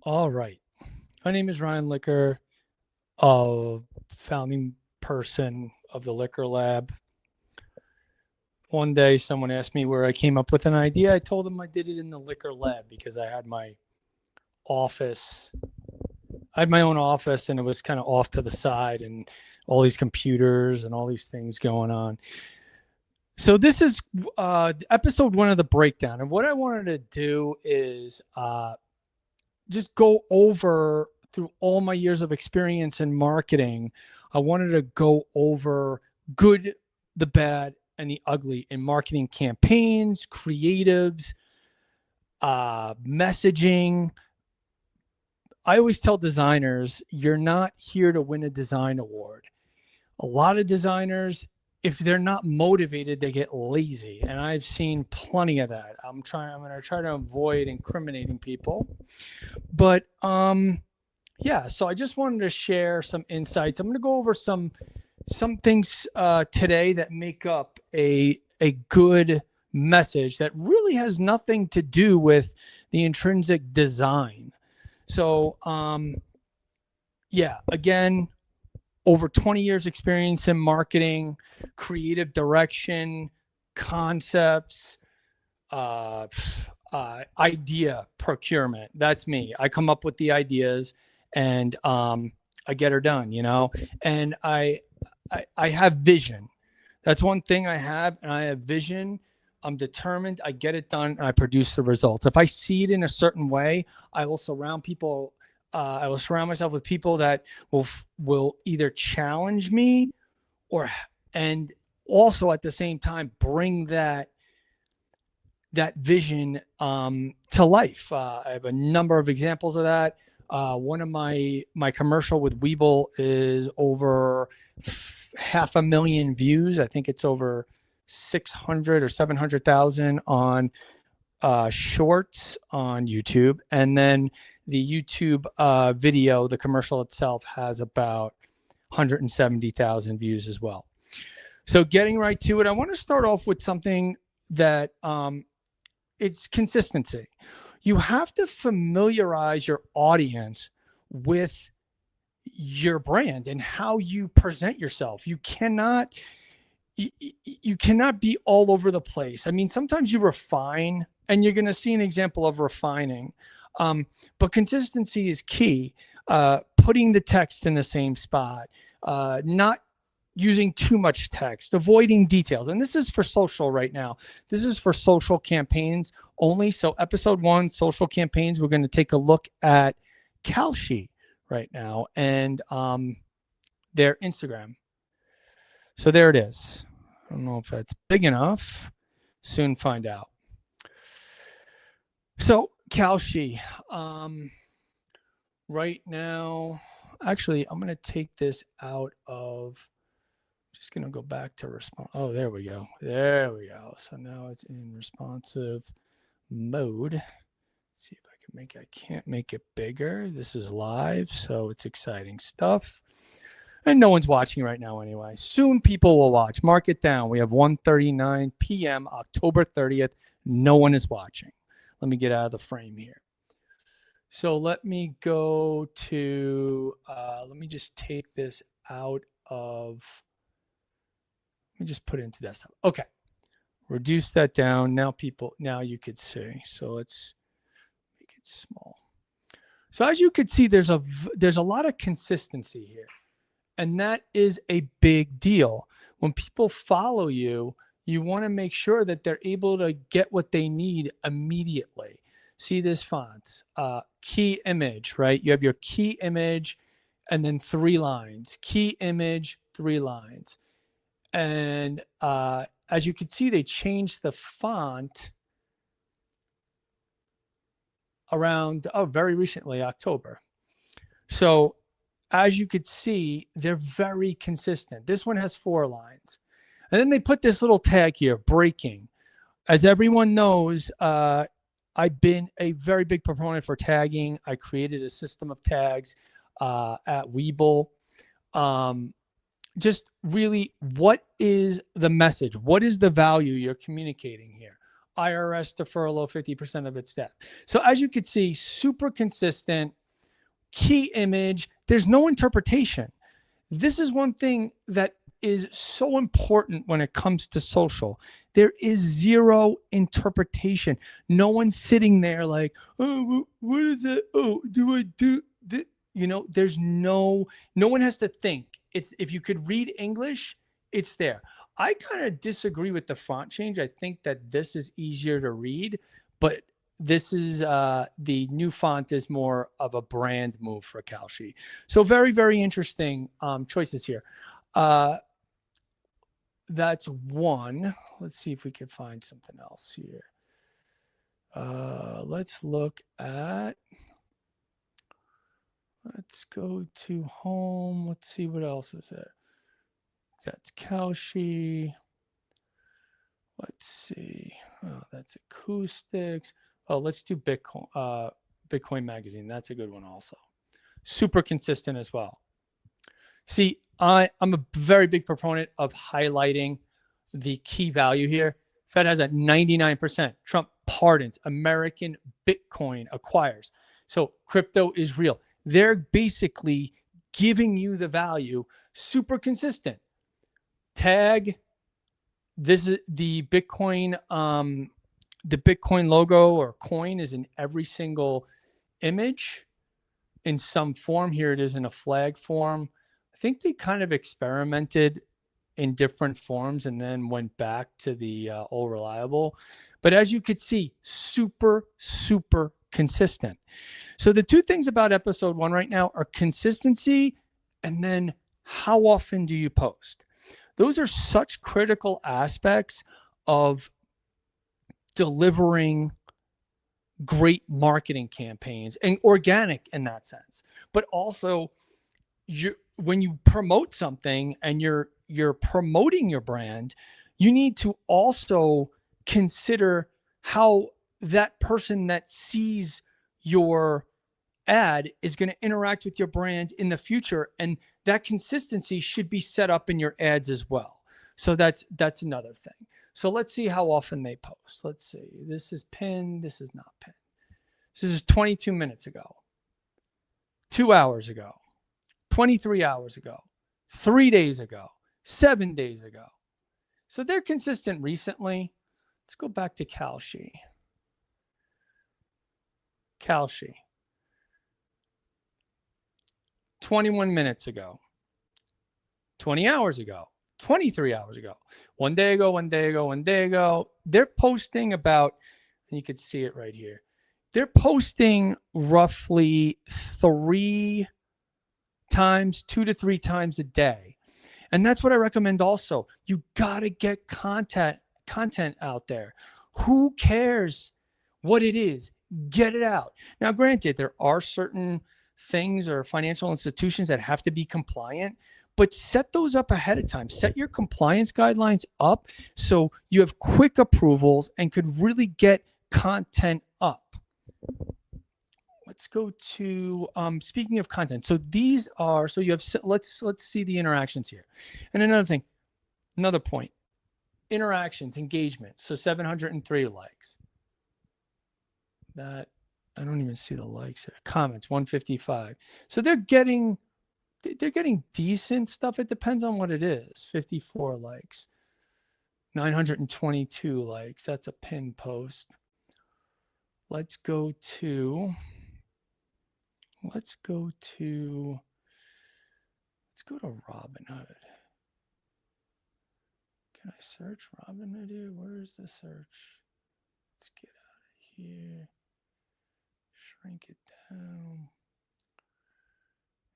All right. My name is Ryan Liquor, a founding person of the Liquor Lab. One day, someone asked me where I came up with an idea. I told them I did it in the Liquor Lab because I had my office. I had my own office and it was kind of off to the side and all these computers and all these things going on. So, this is episode one of the breakdown. And what I wanted to do is just go over through all my years of experience in marketing. I wanted to go over good, the bad, and the ugly in marketing campaigns, creatives, messaging. I always tell designers, you're not here to win a design award. A lot of designers, if they're not motivated, they get lazy. And I've seen plenty of that. I'm going to try to avoid incriminating people. But yeah, so I just wanted to share some insights. I'm going to go over some things today that make up a good message that really has nothing to do with the intrinsic design. So yeah, again, over 20 years experience in marketing, creative direction, concepts, idea procurement. That's me. I come up with the ideas and I get her done, you know. And I have vision. That's one thing I have, and I have vision. I'm determined. I get it done, and I produce the results. If I see it in a certain way, I will surround people. I will surround myself with people that will either challenge me or and also at the same time bring that vision to life. I have a number of examples of that. One of my commercial with Weeble is over 500,000 views. I think it's over 600 or 700,000 on shorts on YouTube, and then the YouTube video, the commercial itself, has about 170,000 views as well. So getting right to it, I want to start off with something that it's consistency. You have to familiarize your audience with your brand and how you present yourself. You cannot be all over the place. I mean, sometimes you refine, and you're going to see an example of refining. But consistency is key. Putting the text in the same spot, not using too much text, avoiding details. And this is for social right now. This is for social campaigns only. So episode one, social campaigns, we're going to take a look at Kalshi right now and their Instagram. So there it is. I don't know if that's big enough. Soon find out. So Kalshi, right now, actually, I'm going to take this out of, just going to go back to response. Oh, there we go. There we go. So now it's in responsive mode. Let's see if I can make it. I can't make it bigger. This is live, so it's exciting stuff. And no one's watching right now anyway. Soon people will watch. Mark it down. We have 1:39 p.m. October 30th. No one is watching. Let me get out of the frame here. So let me go to, let me just take this out of, let me just put it into desktop. Okay. Reduce that down. Now now you could see. So let's make it small. So as you could see, there's a lot of consistency here. And that is a big deal. When people follow you, you want to make sure that they're able to get what they need immediately. See this font, key image, right? You have your key image and then 3 lines, key image, 3 lines. And as you can see, they changed the font around, very recently, October. So as you could see, they're very consistent. This one has 4 lines. And then they put this little tag here, breaking. As everyone knows, I've been a very big proponent for tagging. I created a system of tags at Weeble. Just really, what is the message? What is the value you're communicating here? IRS to furlough 50% of its staff. So as you can see, super consistent, key image. There's no interpretation. This is one thing that is so important when it comes to social. There is zero interpretation. No one's sitting there like, oh, what is it? Oh, do I do this? You know, there's no one has to think. It's, if you could read English, it's there. I kind of disagree with the font change. I think that this is easier to read, but this is the new font is more of a brand move for Kalshi. So very, very interesting choices here. That's one. Let's see if we can find something else here. Let's look at, let's go to home. Let's see what else is there. That's Kalshi. Let's see. Oh, that's acoustics. Oh, let's do Bitcoin. Bitcoin Magazine. That's a good one also. Super consistent as well. See, I'm a very big proponent of highlighting the key value here. Fed has a 99%. Trump pardons. American Bitcoin acquires. So crypto is real. They're basically giving you the value, super consistent. Tag. This is the Bitcoin. The Bitcoin logo or coin is in every single image in some form. Here it is in a flag form. I think they kind of experimented in different forms and then went back to the old reliable. But as you could see, super, super consistent. So the two things about episode 1 right now are consistency and then how often do you post? Those are such critical aspects of delivering great marketing campaigns and organic in that sense. But also, when you promote something and you're promoting your brand, you need to also consider how that person that sees your ad is going to interact with your brand in the future, and that consistency should be set up in your ads as well. So that's another thing. So let's see how often they post. Let's see. This is pinned. This is not pinned. This is 22 minutes ago, 2 hours ago, 23 hours ago, 3 days ago, 7 days ago. So they're consistent recently. Let's go back to Kalshi. Kalshi. 21 minutes ago, 20 hours ago, 23 hours ago, 1 day ago, 1 day ago, 1 day ago. They're posting about, and you can see it right here. They're posting roughly 2 to 3 times a day. And that's what I recommend also. You got to get content out there. Who cares what it is? Get it out. Now, granted, there are certain things or financial institutions that have to be compliant, but set those up ahead of time. Set your compliance guidelines up so you have quick approvals and could really get content up. Let's go to speaking of content. So these are, so you have, let's see the interactions here. And another thing, another point, interactions, engagement. So 703 likes. That, I don't even see the likes here. Comments 155. So they're getting decent stuff. It depends on what it is. 54 likes, 922 likes. That's a pinned post. Let's go to Robinhood. Can I search Robinhood here? Where is the search? Let's get out of here. Shrink it down.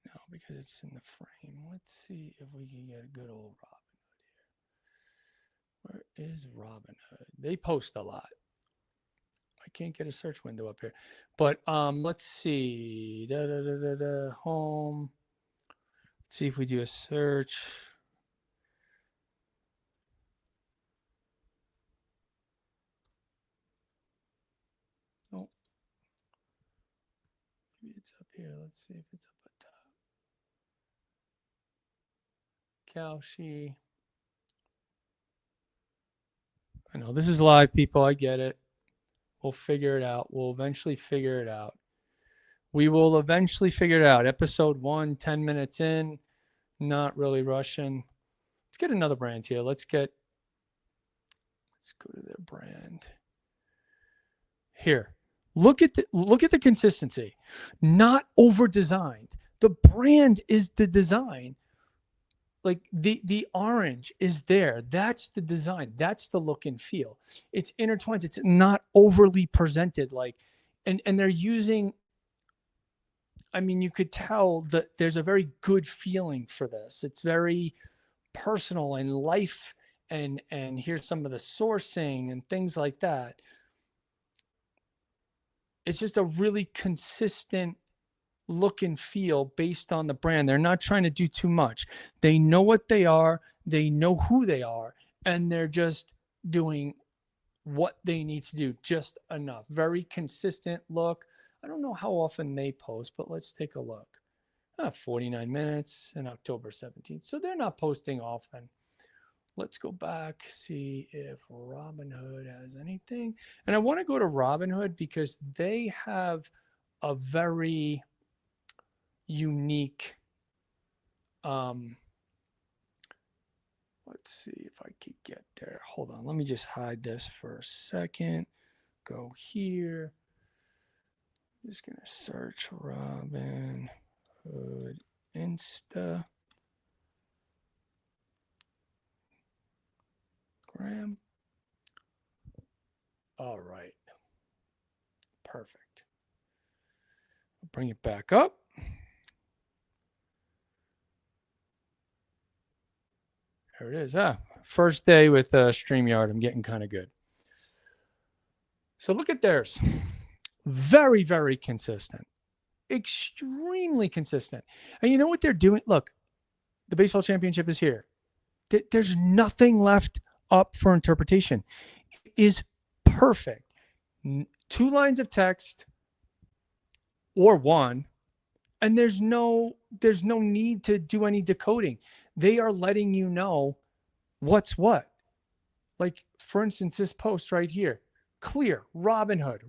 No, because it's in the frame. Let's see if we can get a good old Robinhood here. Where is Robinhood? They post a lot. I can't get a search window up here. But let's see. Home. Let's see if we do a search. Oh. Maybe it's up here. Let's see if it's up at top. Kalshi. I know this is live, people. I get it. We'll figure it out. We'll eventually figure it out. We will eventually figure it out. Episode 1, 10 minutes in, not really rushing. Let's get another brand here. Let's go to their brand. Here. Look at the consistency. Not over designed. The brand is the design. Like the orange is there. That's the design. That's the look and feel. It's intertwined. It's not overly presented. Like, and they're using, I mean, you could tell that there's a very good feeling for this. It's very personal and life, and here's some of the sourcing and things like that. It's just a really consistent look and feel based on the brand. They're not trying to do too much. They know what they are, they know who they are, and they're just doing what they need to do just enough. Very consistent look. I don't know how often they post, but let's take a look. 49 minutes and October 17th. So they're not posting often. Let's go back, see if Robinhood has anything. And I want to go to Robinhood because they have a very unique, let's see if I could get there. Hold on. Let me just hide this for a second. Go here. I'm just going to search Robinhood Instagram. All right. Perfect. I'll bring it back up. There it is. First day with StreamYard. I'm getting kind of good. So look at theirs. Very, very consistent. Extremely consistent. And you know what they're doing? Look, the baseball championship is here. There's nothing left up for interpretation. It is perfect. 2 lines of text or 1, and there's no need to do any decoding. They are letting you know what's what. Like, for instance, this post right here, clear, Robinhood.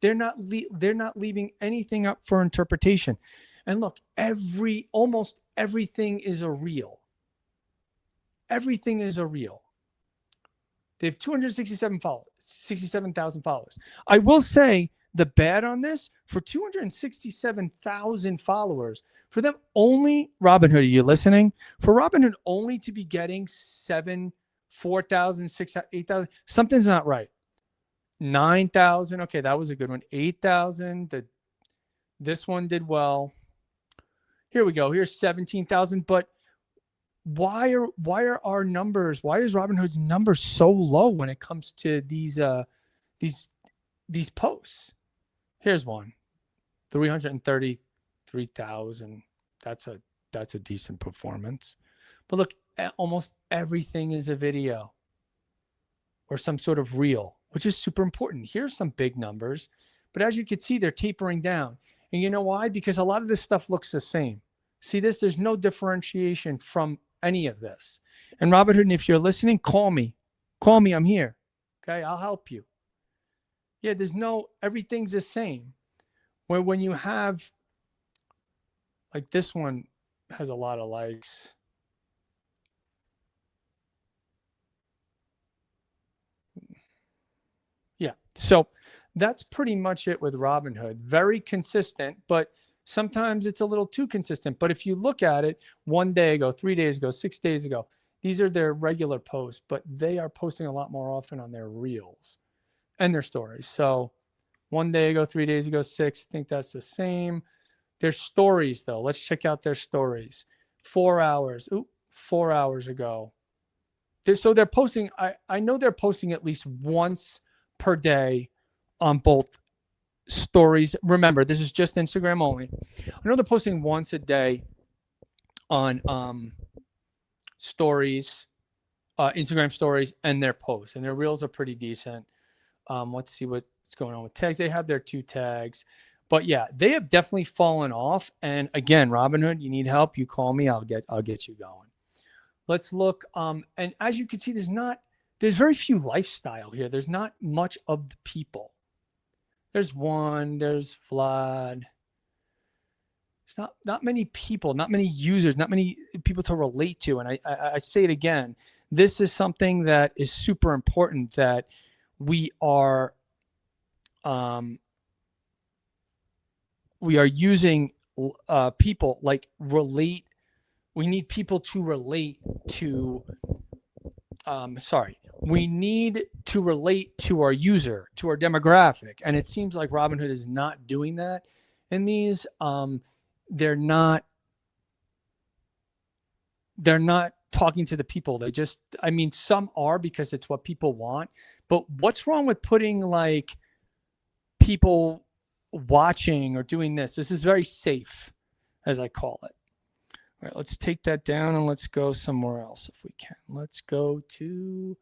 They're not leaving anything up for interpretation. And look, almost everything is a reel. Everything is a reel. They have 67,000 followers. I will say the bad on this, for 267,000 followers, for them only, Robinhood, are you listening? For Robinhood only to be getting 4,000, 6,000, 8,000, something's not right. 9,000. Okay, that was a good one. 8,000. This one did well. Here we go. Here's 17,000. But why are our numbers? Why is Robinhood's numbers so low when it comes to these posts? Here's one. 333,000. That's a decent performance. But look, almost everything is a video or some sort of reel, which is super important. Here's some big numbers, but as you can see, they're tapering down. And you know why? Because a lot of this stuff looks the same. See this? There's no differentiation from any of this. And Robinhood, if you're listening, call me. Call me. I'm here. Okay, I'll help you. Yeah, everything's the same. When you have, like, this one has a lot of likes. Yeah, so that's pretty much it with Robinhood. Very consistent, but sometimes it's a little too consistent. But if you look at it 1 day ago, 3 days ago, 6 days ago, these are their regular posts, but they are posting a lot more often on their reels and their stories. So 1 day ago, 3 days ago, 6, I think that's the same. Their stories, though. Let's check out their stories. 4 hours. 4 hours ago. So they're posting, I know they're posting at least once per day on both stories. Remember, this is just Instagram only. I know they're posting once a day on stories, Instagram stories, and their posts. And their reels are pretty decent. Let's see what's going on with tags. They have their 2 tags. But yeah, they have definitely fallen off. And again, Robinhood, you need help, you call me, I'll get you going. Let's look. And as you can see, there's not there's very few lifestyle here. There's not much of the people. There's Vlad. It's not many people, not many users, not many people to relate to. And I say it again, this is something that is super important, that we are using people like relate. We need people to relate to. We need to relate to our user, to our demographic, and it seems like Robinhood is not doing that. In these, they're not talking to the people. They just, I mean, some are because it's what people want, but what's wrong with putting like people watching or doing this? This is very safe, as I call it. All right, let's take that down and let's go somewhere else if we can. Let's go to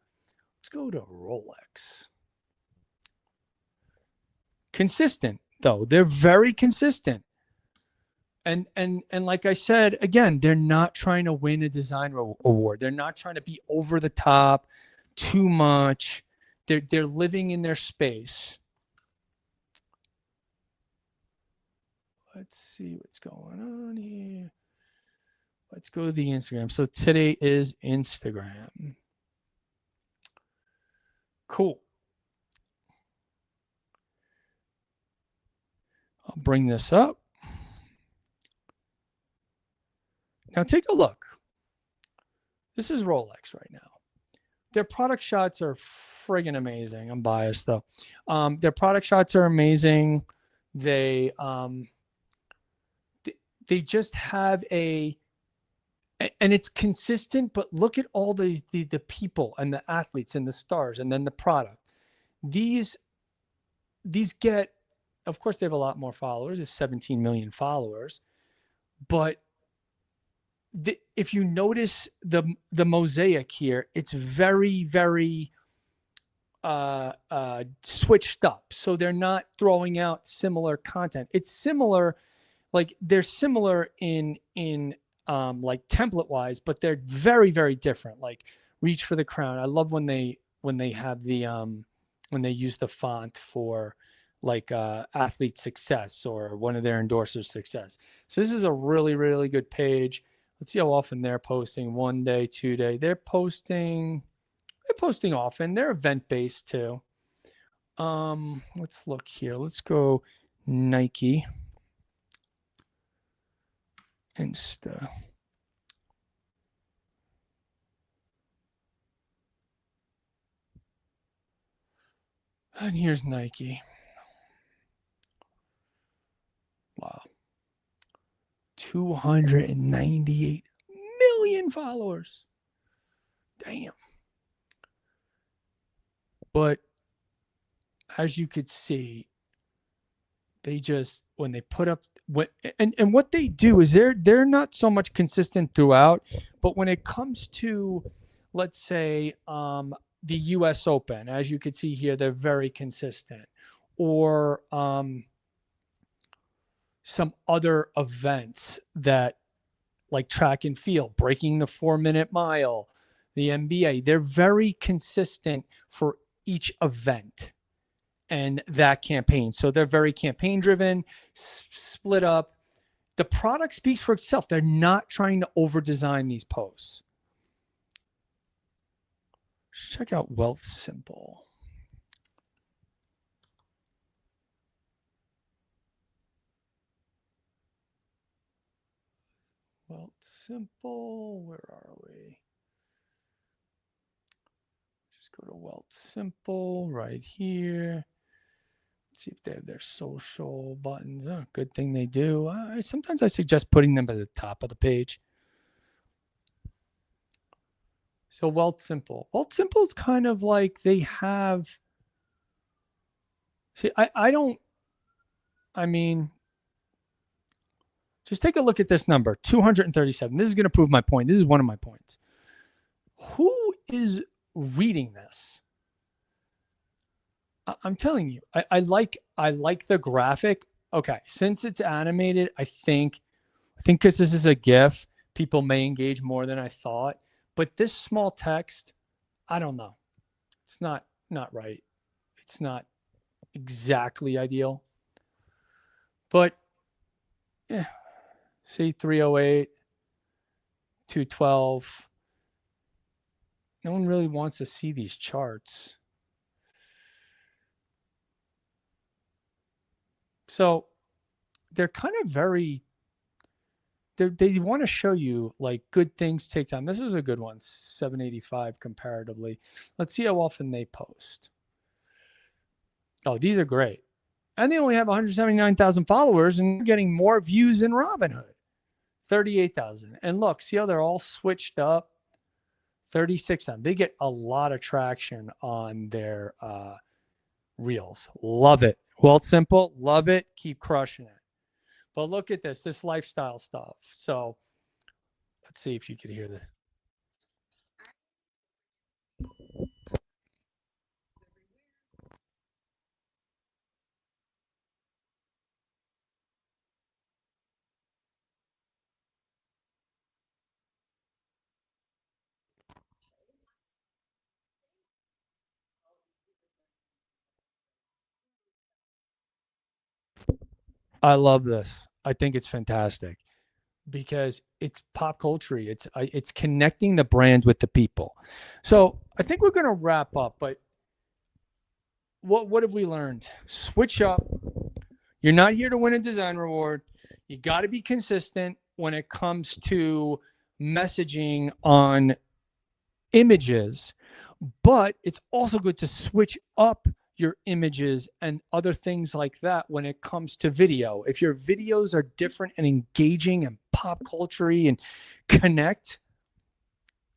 Rolex. Consistent though. They're very consistent. And like I said, again, they're not trying to win a design award. They're not trying to be over the top too much. They're living in their space. Let's see what's going on here. Let's go to the Instagram. So today is Instagram. Cool. I'll bring this up. Now take a look. This is Rolex right now. Their product shots are friggin' amazing. I'm biased though. Their product shots are amazing. They just have and it's consistent, but look at all the people and the athletes and the stars and then the product. These get, of course, they have a lot more followers. There's 17 million followers, but if you notice the mosaic here, it's very, very switched up. So they're not throwing out similar content. It's similar, like they're similar in like template wise, but they're very, very different. Like Reach for the Crown. I love when they have the when they use the font for like athlete success or one of their endorsers success. So this is a really, really good page. Let's see how often they're posting. 1 day, 2 day. They're posting often. They're event based too. Let's look here. Let's go Nike. Insta. And here's Nike. Wow. 298 million followers. Damn. But as you could see, they just, when they put up and what they do is they're not so much consistent throughout, but when it comes to, let's say, the US Open, as you could see here, they're very consistent, or some other events that, like track and field, breaking the 4-minute mile, the NBA, they're very consistent for each event and that campaign. So they're very campaign driven, split up. The product speaks for itself. They're not trying to over design these posts. Check out Wealthsimple. Wealthsimple, where are we? Just go to Wealthsimple right here. Let's see if they have their social buttons. Oh, good thing they do. Sometimes I suggest putting them at the top of the page. So Wealthsimple. Wealthsimple is kind of like they have. See, I mean, just take a look at this number, 237. This is going to prove my point. This is one of my points. Who is reading this? I'm telling you, I like the graphic. Okay, since it's animated, I think because this is a GIF, people may engage more than I thought. But this small text, I don't know. It's not right. It's not exactly ideal. But yeah, see 308, 212. No one really wants to see these charts. So they're kind of they want to show you like good things take time. This is a good one, 785 comparatively. Let's see how often they post. Oh, these are great. And they only have 179,000 followers and they're getting more views than Robinhood. 38,000. And look, see how they're all switched up? 36 times. They get a lot of traction on their reels. Love it. Wealthsimple, love it. Keep crushing it. But look at this lifestyle stuff. So let's see if you could hear this. I love this. I think it's fantastic because it's pop culture. It's connecting the brand with the people. So I think we're going to wrap up. But what have we learned? Switch up. You're not here to win a design reward. You got to be consistent when it comes to messaging on images, but it's also good to switch up your images and other things like that when it comes to video. If your videos are different and engaging and pop culture-y and connect,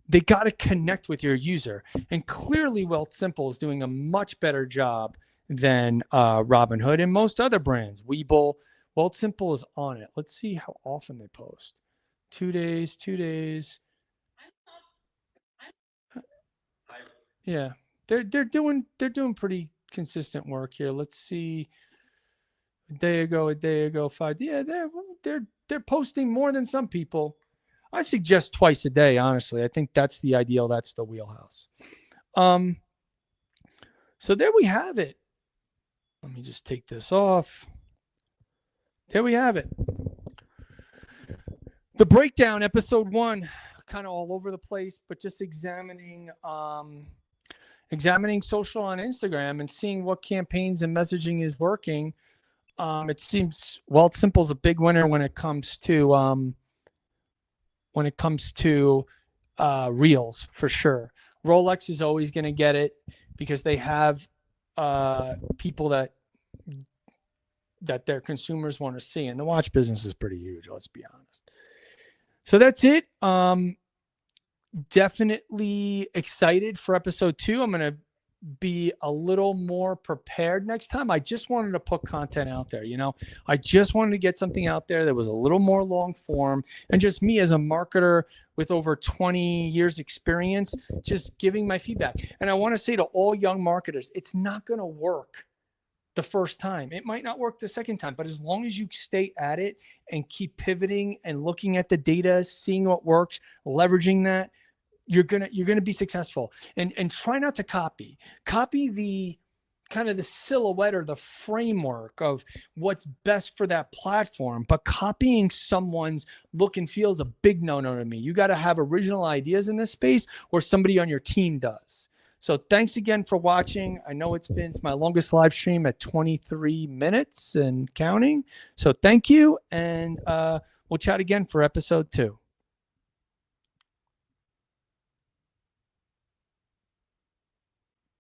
they got to connect with your user. And clearly Wealthsimple is doing a much better job than Robinhood and most other brands. Webull, Wealthsimple is on it. Let's see how often they post. 2 days, 2 days. Yeah, they're doing pretty consistent work here. Let's see. A day ago, 5. Yeah, they're posting more than some people. I suggest twice a day, honestly. I think that's the ideal. That's the wheelhouse. So there we have it. Let me just take this off. There we have it. The breakdown, episode 1, kind of all over the place, but just examining social on Instagram and seeing what campaigns and messaging is working. It seems Wealthsimple is a big winner when it comes to reels, for sure. Rolex is always going to get it because they have people that their consumers want to see, and the watch business is pretty huge. Let's be honest. So that's it. Definitely excited for episode 2. I'm going to be a little more prepared next time. I just wanted to put content out there. I just wanted to get something out there that was a little more long form, and just me as a marketer with over 20 years experience, just giving my feedback. And I want to say to all young marketers, it's not going to work the first time. It might not work the second time, but as long as you stay at it and keep pivoting and looking at the data, seeing what works, leveraging that, you're gonna be successful. And try not to copy the kind of the silhouette or the framework of what's best for that platform. But copying someone's look and feel is a big no-no to me. You got to have original ideas in this space, or somebody on your team does. So thanks again for watching. I know it's my longest live stream at 23 minutes and counting. So thank you. And we'll chat again for episode 2.